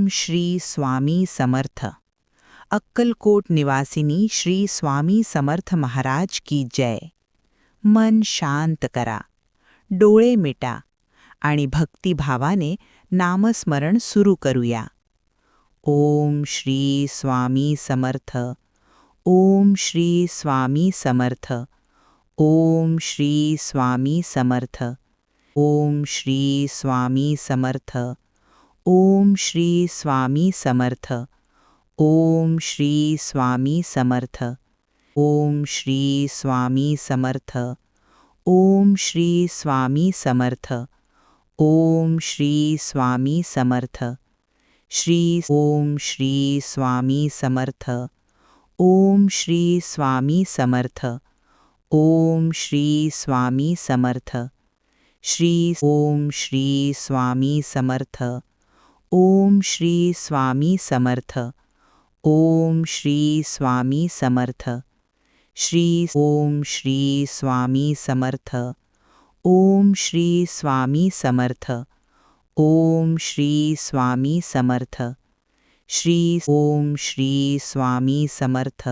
ओम श्री स्वामी समर्थ। अक्कलकोट निवासिनी श्री स्वामी समर्थ महाराज की जय। मन शांत करा, डोळे मिटा आणि भक्तिभावाने नामस्मरण सुरू करूया। ओम श्री स्वामी समर्थ, ओम श्री स्वामी समर्थ, ओम श्री स्वामी समर्थ, ओम श्री स्वामी समर्थ, ओम श्री स्वामी समर्थ, ओम श्री स्वामी समर्थ, ओम श्री स्वामी समर्थ, ओम श्री स्वामी समर्थ, ओम श्री स्वामी समर्थ, श्री ओम श्री स्वामी समर्थ, ओम श्री स्वामी समर्थ, ओम श्री स्वामी समर्थ, श्री ओम श्री स्वामी समर्थ, ओम श्री स्वामी समर्थ, ओम श्री स्वामी समर्थ, श्री ओम श्री स्वामी समर्थ, ओम श्री स्वामी समर्थ, ओम श्री स्वामी समर्थ, श्री ओम श्री स्वामी समर्थ,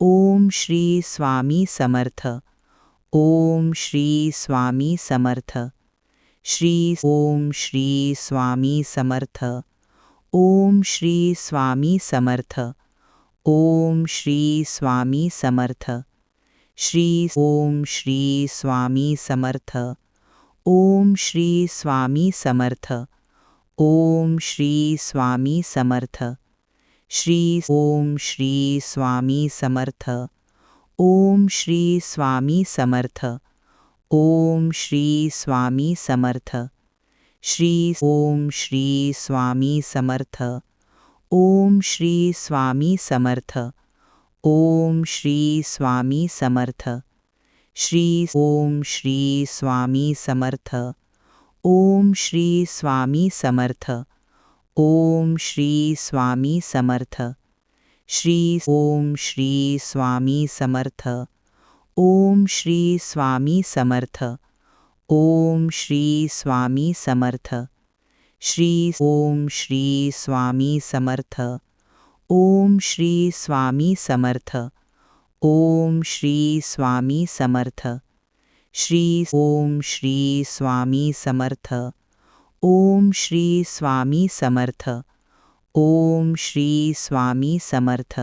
ओम श्री स्वामी समर्थ, ओम श्री स्वामी समर्थ, श्री ओम श्री स्वामी समर्थ, ओम श्री स्वामी समर्थ, ओम श्री स्वामी समर्थ, श्री ओम श्री स्वामी समर्थ, ओम श्री स्वामी समर्थ, ओम श्री स्वामी समर्थ, श्री ओम श्री स्वामी समर्थ, ओम श्री स्वामी समर्थ, ओम श्री स्वामी समर्थ, श्री ओम श्री स्वामी समर्थ, ओम श्री स्वामी समर्थ, ओम श्री स्वामी समर्थ, श्री ओम श्री स्वामी समर्थ, ओम श्री स्वामी समर्थ, ओम श्री स्वामी समर्थ, श्री ओम श्री स्वामी समर्थ, ओम श्री स्वामी समर्थ, ओम श्री स्वामी समर्थ, श्री ओम श्री स्वामी समर्थ, ओम श्री स्वामी समर्थ, ओम श्री स्वामी समर्थ, श्री ओम श्री स्वामी समर्थ, ओम श्री स्वामी समर्थ, ओम श्री स्वामी समर्थ,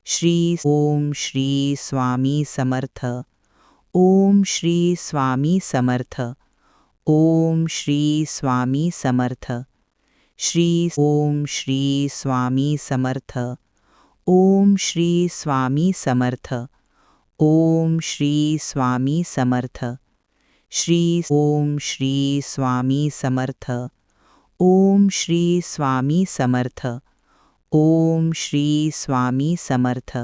श्री ओम श्री स्वामी समर्थ, ओम श्री स्वामी समर्थ, ओम श्री स्वामी समर्थ, श्री ओम श्री स्वामी समर्थ, ओम श्री स्वामी समर्थ, ओम श्री स्वामी समर्थ, श्री ओम श्री स्वामी समर्थ, ओम श्री स्वामी समर्थ, ओम श्री स्वामी समर्थ,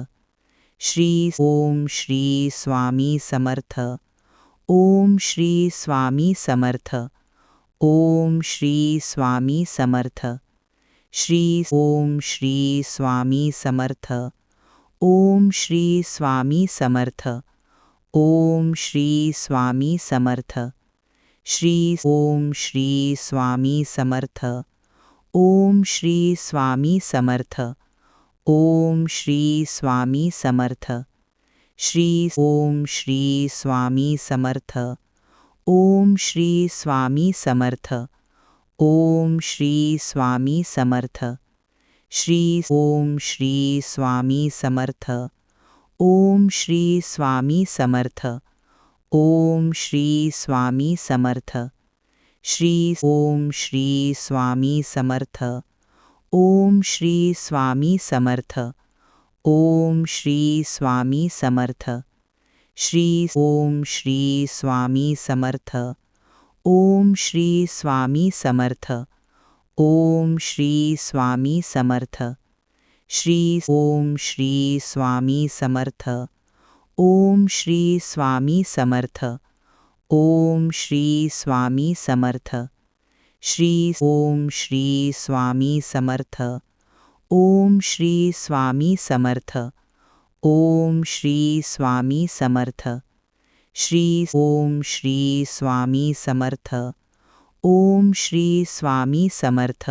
श्री ओम श्री स्वामी समर्थ, ओम श्री स्वामी समर्थ, ओम श्री स्वामी समर्थ, श्री ओम श्री स्वामी समर्थ, ओम श्री स्वामी समर्थ, ओम श्री स्वामी समर्थ, श्री ओम श्री स्वामी समर्थ, ओम श्री स्वामी समर्थ, ओम श्री स्वामी समर्थ, श्री ओम श्री स्वामी समर्थ, ओम श्री स्वामी समर्थ, ओम श्री स्वामी समर्थ, श्री ओम श्री स्वामी समर्थ, ओम श्री स्वामी समर्थ, ओम श्री स्वामी समर्थ, श्री ओम श्री स्वामी समर्थ, ओम श्री स्वामी समर्थ, ओम श्री स्वामी समर्थ, श्री ओम श्री स्वामी समर्थ, ओम श्री स्वामी समर्थ, ओम श्री स्वामी समर्थ, श्री ओम श्री स्वामी समर्थ, ओम श्री स्वामी समर्थ, ओम श्री स्वामी समर्थ, श्री ओम श्री स्वामी समर्थ, ओम श्री स्वामी समर्थ, ओम श्री स्वामी समर्थ, श्री ओम श्री स्वामी समर्थ, ओम श्री स्वामी समर्थ,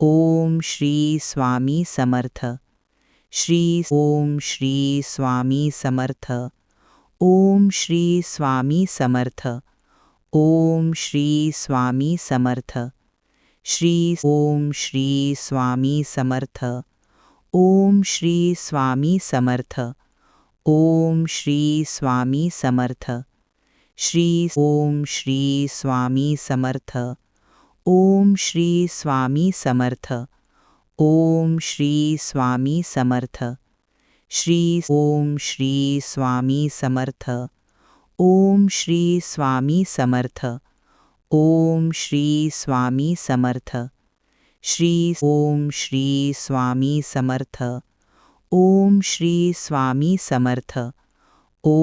ओम श्री स्वामी समर्थ। श्री ओम श्री स्वामी समर्थ। ओम श्री स्वामी समर्थ। ओम श्री स्वामी समर्थ। श्री ओम श्री स्वामी समर्थ। ओम श्री स्वामी समर्थ। ओम श्री स्वामी समर्थ। श्री ओम श्री स्वामी समर्थ। ओम श्री स्वामी समर्थ। ओम श्री स्वामी समर्थ। श्री ओम श्री स्वामी समर्थ। ओम श्री स्वामी समर्थ। ओम श्री स्वामी समर्थ। श्री ओम श्री स्वामी समर्थ। ओम श्री स्वामी समर्थ। ओम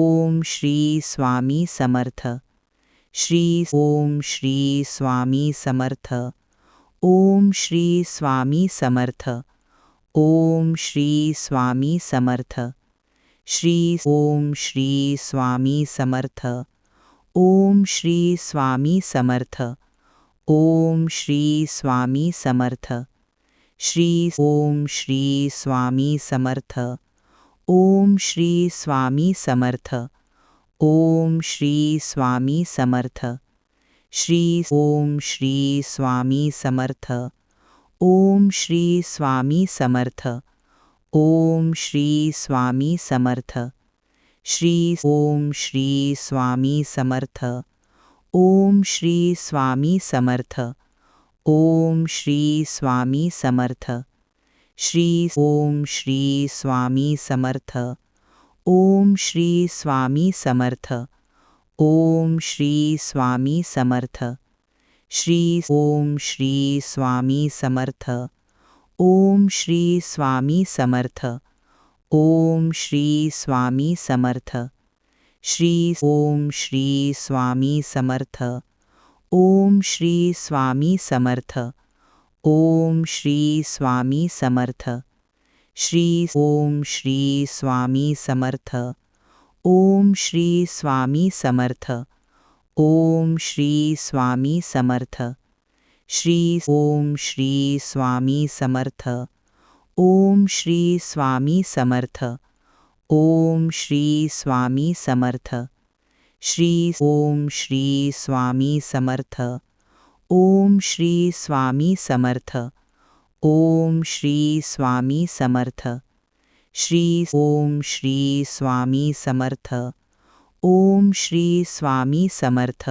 श्री स्वामी समर्थ। श्री ओम श्री स्वामी समर्थ। ओम श्री स्वामी समर्थ। ओम श्री स्वामी समर्थ। श्री ओम श्री स्वामी समर्थ। ओम श्री स्वामी समर्थ। ओम श्री स्वामी समर्थ। श्री ओम श्री स्वामी समर्थ। ओम श्री स्वामी समर्थ। ओम श्री स्वामी समर्थ। श्री ओम श्री स्वामी समर्थ। ओम श्री स्वामी समर्थ। ओम श्री स्वामी समर्थ। श्री ओम श्री स्वामी समर्थ। ओम श्री स्वामी समर्थ। ओम श्री स्वामी समर्थ। श्री ओम श्री स्वामी समर्थ। ओम श्री स्वामी समर्थ। ओम श्री स्वामी समर्थ। श्री ओम श्री स्वामी समर्थ। ओम श्री स्वामी समर्थ। ओम श्री स्वामी समर्थ। श्री ओम श्री स्वामी समर्थ। ओम श्री स्वामी समर्थ। ओम श्री स्वामी समर्थ। श्री ओम श्री स्वामी समर्थ। ओम श्री स्वामी समर्थ। ओम श्री स्वामी समर्थ। श्री ओम श्री स्वामी समर्थ। ओम श्री स्वामी समर्थ। ओम श्री स्वामी समर्थ। श्री ओम श्री स्वामी समर्थ। ओम श्री स्वामी समर्थ। ओम श्री स्वामी समर्थ। श्री ओम श्री स्वामी समर्थ। ओम श्री स्वामी समर्थ।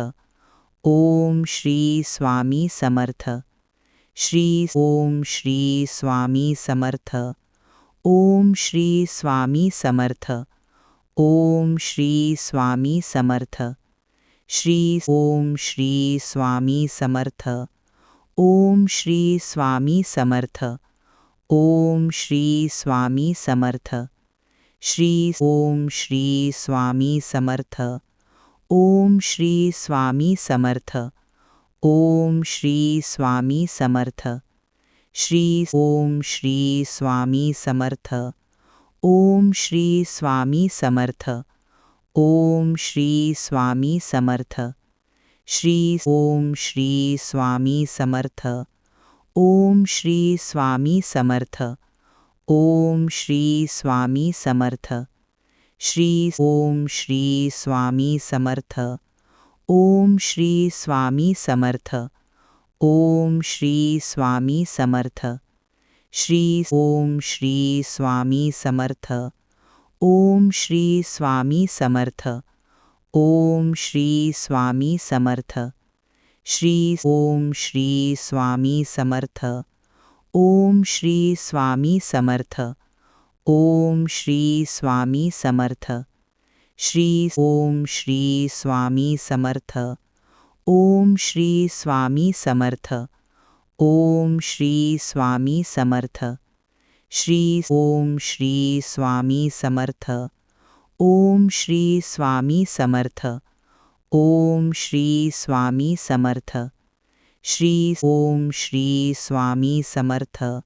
ओम श्री स्वामी समर्थ। श्री ओम श्री स्वामी समर्थ। ओम श्री स्वामी समर्थ। ओम श्री स्वामी समर्थ। श्री ओम श्री स्वामी समर्थ। ओम श्री स्वामी समर्थ। ओम श्री स्वामी समर्थ। श्री ओम श्री स्वामी समर्थ। ओम श्री स्वामी समर्थ। ओम श्री स्वामी समर्थ। श्री ओम श्री स्वामी समर्थ। ओम श्री स्वामी समर्थ। ओम श्री स्वामी समर्थ। श्री ओम श्री स्वामी समर्थ। ओम श्री स्वामी समर्थ। ओम श्री स्वामी समर्थ। श्री ओम श्री स्वामी समर्थ। ओम श्री स्वामी समर्थ। ओम श्री स्वामी समर्थ। श्री ओम श्री स्वामी समर्थ। ओम श्री स्वामी समर्थ। ओम श्री स्वामी समर्थ। श्री ओम श्री स्वामी समर्थ। ओम श्री स्वामी समर्थ। ओम श्री स्वामी समर्थ। श्री ओम श्री स्वामी समर्थ। ओम श्री स्वामी समर्थ। ओम श्री स्वामी समर्थ। श्री ओम श्री स्वामी समर्थ। ओम श्री स्वामी समर्थ। ओम श्री स्वामी समर्थ। श्री ओम श्री स्वामी समर्थ।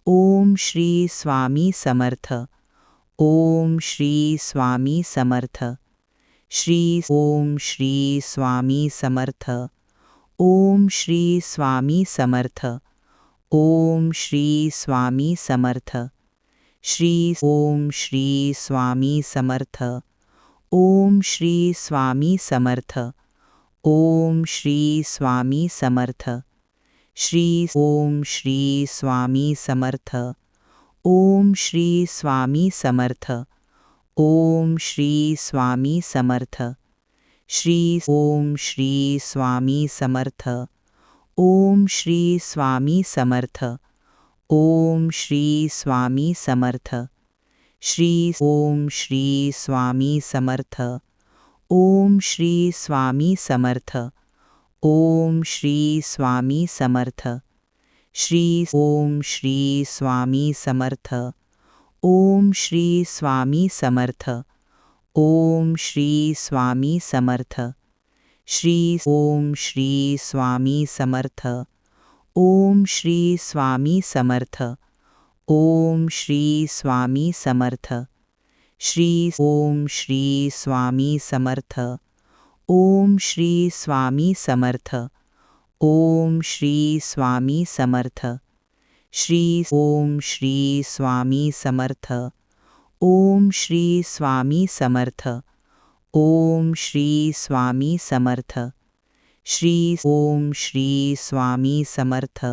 ओम श्री स्वामी समर्थ। ओम श्री स्वामी समर्थ। श्री ओम श्री स्वामी समर्थ। ओम श्री स्वामी समर्थ। ओम श्री स्वामी समर्थ। श्री ओम श्री स्वामी समर्थ। ओम श्री स्वामी समर्थ। ओम श्री स्वामी समर्थ। श्री ओम श्री स्वामी समर्थ। ओम श्री स्वामी समर्थ। ओम श्री स्वामी समर्थ। श्री ओम श्री स्वामी समर्थ। ओम श्री स्वामी समर्थ। ओम श्री स्वामी समर्थ। श्री ओम श्री स्वामी समर्थ। ओम श्री स्वामी समर्थ। ओम श्री स्वामी समर्थ। श्री ओम श्री स्वामी समर्थ। ओम श्री स्वामी समर्थ। ओम श्री स्वामी समर्थ। श्री ओम श्री स्वामी समर्थ। ओम श्री स्वामी समर्थ। ओम श्री स्वामी समर्थ। श्री ओम श्री स्वामी समर्थ। ओम श्री स्वामी समर्थ। ओम श्री स्वामी समर्थ। श्री ओम श्री स्वामी समर्थ। ओम श्री स्वामी समर्थ। ओम श्री स्वामी समर्थ। श्री ओम श्री स्वामी समर्थ।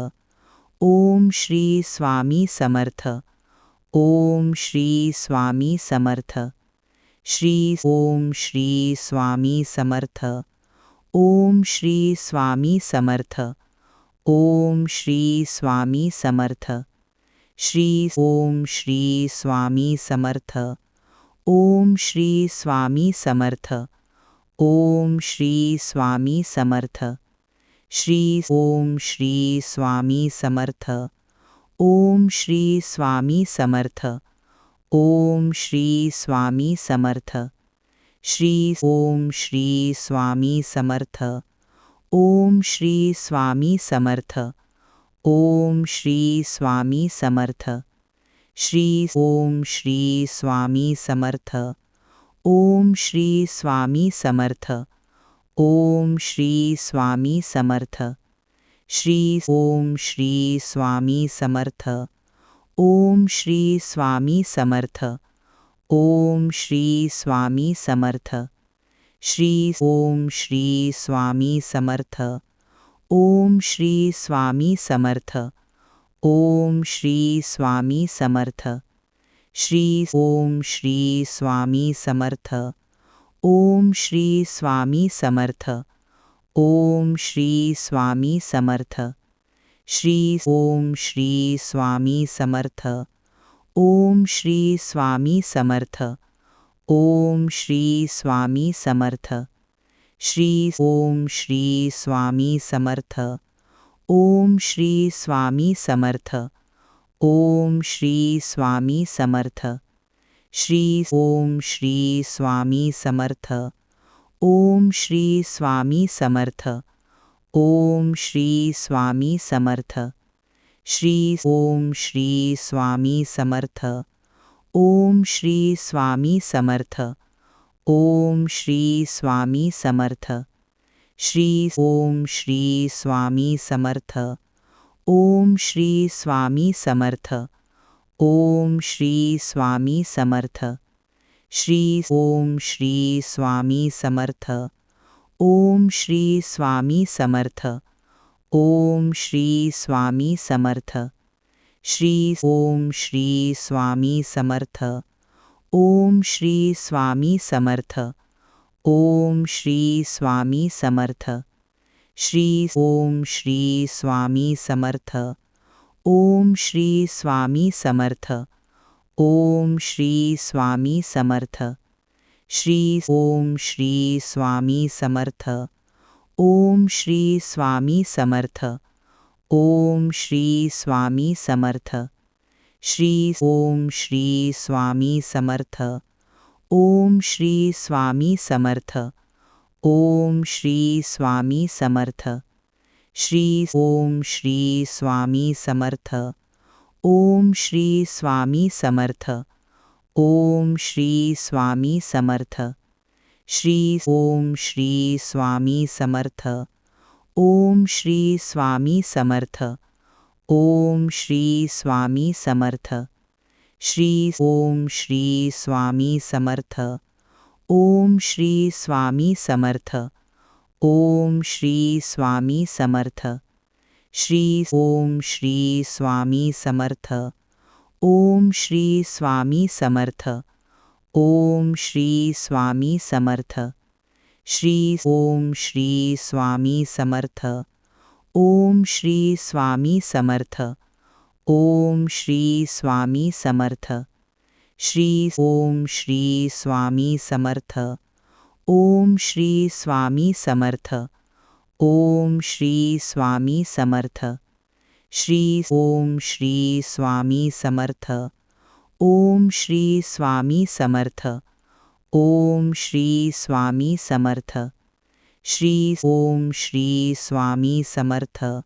ओम श्री स्वामी समर्थ। ओम श्री स्वामी समर्थ। श्री ओम श्री स्वामी समर्थ। ओम श्री स्वामी समर्थ। ओम श्री स्वामी समर्थ। श्री ओम श्री स्वामी समर्थ। ओम श्री स्वामी समर्थ। ओम श्री स्वामी समर्थ। श्री ओम श्री स्वामी समर्थ। ओम श्री स्वामी समर्थ। ओम श्री स्वामी समर्थ। श्री ओम श्री स्वामी समर्थ। ओम श्री स्वामी समर्थ। ओम श्री स्वामी समर्थ। श्री ओम श्री स्वामी समर्थ। ओम श्री स्वामी समर्थ। ओम श्री स्वामी समर्थ। श्री ओम श्री स्वामी समर्थ। ओम श्री स्वामी समर्थ। ओम श्री स्वामी समर्थ। श्री ओम श्री स्वामी समर्थ। ओम श्री स्वामी समर्थ। ओम श्री स्वामी समर्थ। श्री ओम श्री स्वामी समर्थ। ओम श्री स्वामी समर्थ। ओम श्री स्वामी समर्थ। श्री ओम श्री स्वामी समर्थ। ओम श्री स्वामी समर्थ। ओम श्री स्वामी समर्थ। श्री ओम श्री स्वामी समर्थ। ओम श्री स्वामी समर्थ। ओम श्री स्वामी समर्थ। श्री ओम श्री स्वामी समर्थ। ओम श्री स्वामी समर्थ। ओम श्री स्वामी समर्थ। श्री ओम श्री स्वामी समर्थ। ओम श्री स्वामी समर्थ। ओम श्री स्वामी समर्थ। श्री ओम श्री स्वामी समर्थ। ओम श्री स्वामी समर्थ। ओम श्री स्वामी समर्थ। श्री ओम श्री स्वामी समर्थ। ओम श्री स्वामी समर्थ। ओम श्री स्वामी समर्थ। श्री ओम श्री स्वामी समर्थ। ओम श्री स्वामी समर्थ। ओम श्री स्वामी समर्थ। श्री ओम श्री स्वामी समर्थ। ओम श्री स्वामी समर्थ। ओम श्री स्वामी समर्थ। श्री ओम श्री स्वामी समर्थ। ओम श्री स्वामी समर्थ। ओम श्री स्वामी समर्थ। श्री ओम श्री स्वामी समर्थ। ओम श्री स्वामी समर्थ। ओम श्री स्वामी समर्थ। श्री ओम श्री स्वामी समर्थ। ओम श्री स्वामी समर्थ। ओम श्री स्वामी समर्थ। श्री ओम श्री स्वामी समर्थ। ओम श्री स्वामी समर्थ। ओम श्री स्वामी समर्थ. श्री ओम श्री स्वामी समर्थ. ओम श्री स्वामी समर्थ. ओम श्री स्वामी समर्थ. श्री ओम श्री स्वामी समर्थ. ओम श्री स्वामी समर्थ. ओम श्री स्वामी समर्थ. श्री ओम श्री स्वामी समर्थ. ओम श्री स्वामी समर्थ. ओम श्री स्वामी समर्थ. श्री ओम श्री स्वामी समर्थ. ओम श्री स्वामी समर्थ. ओम श्री स्वामी समर्थ. श्री ओम श्री स्वामी समर्थ. ओम श्री स्वामी समर्थ. ओम श्री स्वामी समर्थ. श्री ओम श्री स्वामी समर्थ.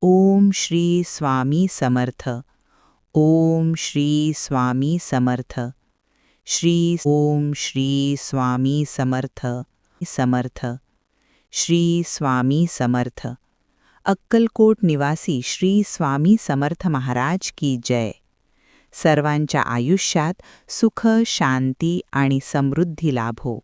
ओम श्री स्वामी समर्थ. ओम श्री स्वामी समर्थ. श्री ओम श्री स्वामी समर्थ. समर्थ. श्री स्वामी समर्थ. अक्कलकोट निवासी श्री स्वामी समर्थ महाराज की जय. सर्वांच्या आयुष्यात सुख, शांती आणि समृद्धी लाभो.